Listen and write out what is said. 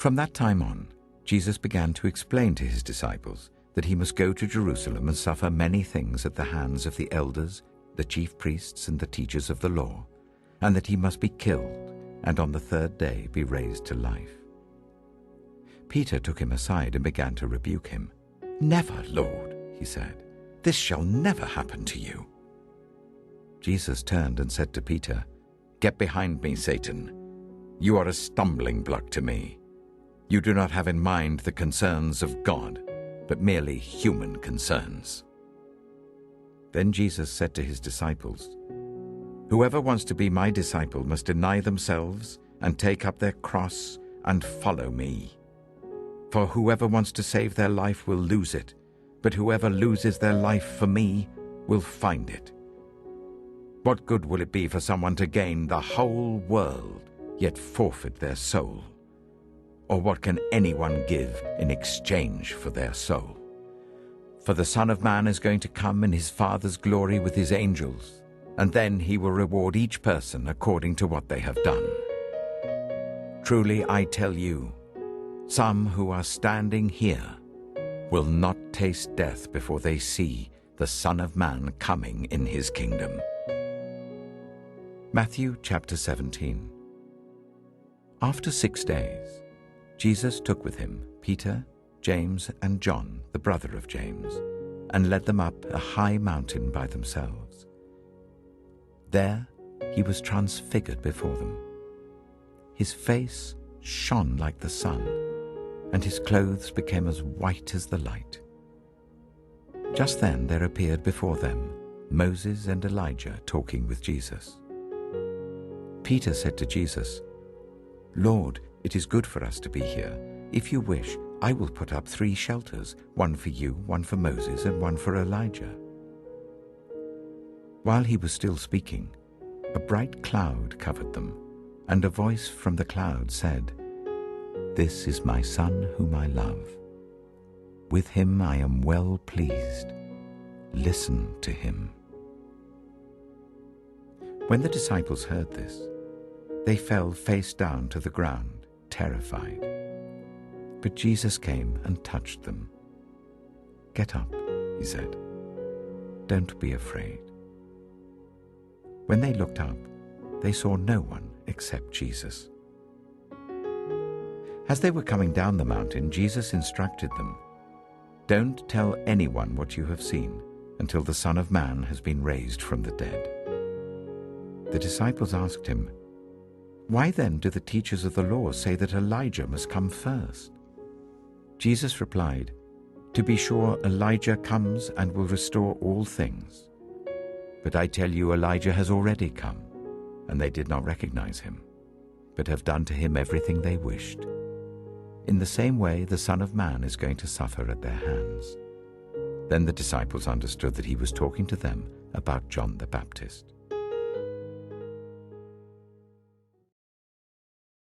From that time on, Jesus began to explain to his disciples that he must go to Jerusalem and suffer many things at the hands of the elders, the chief priests, and the teachers of the law, and that he must be killed, and on the third day be raised to life. Peter took him aside and began to rebuke him. "Never, Lord," he said. "This shall never happen to you." Jesus turned and said to Peter, "Get behind me, Satan. You are a stumbling block to me. You do not have in mind the concerns of God, but merely human concerns." Then Jesus said to his disciples, "Whoever wants to be my disciple must deny themselves and take up their cross and follow me. For whoever wants to save their life will lose it, but whoever loses their life for me will find it. What good will it be for someone to gain the whole world, yet forfeit their soul? Or what can anyone give in exchange for their soul? For the Son of Man is going to come in his Father's glory with his angels, and then he will reward each person according to what they have done. Truly I tell you, some who are standing here will not taste death before they see the Son of Man coming in his kingdom." Matthew chapter 17. After 6 days, Jesus took with him Peter, James, and John, the brother of James, and led them up a high mountain by themselves. There he was transfigured before them. His face shone like the sun, and his clothes became as white as the light. Just then there appeared before them Moses and Elijah talking with Jesus. Peter said to Jesus, "Lord, it is good for us to be here. If you wish, I will put up 3 shelters, one for you, one for Moses, and one for Elijah." While he was still speaking, a bright cloud covered them, and a voice from the cloud said, "This is my Son whom I love. With him I am well pleased. Listen to him." When the disciples heard this, they fell face down to the ground, terrified. But Jesus came and touched them. "Get up," he said. "Don't be afraid." When they looked up, they saw no one except Jesus. As they were coming down the mountain, Jesus instructed them, "Don't tell anyone what you have seen until the Son of Man has been raised from the dead." The disciples asked him, "Why then do the teachers of the law say that Elijah must come first?" Jesus replied, "To be sure, Elijah comes and will restore all things. But I tell you, Elijah has already come, and they did not recognize him, but have done to him everything they wished. In the same way, the Son of Man is going to suffer at their hands." Then the disciples understood that he was talking to them about John the Baptist.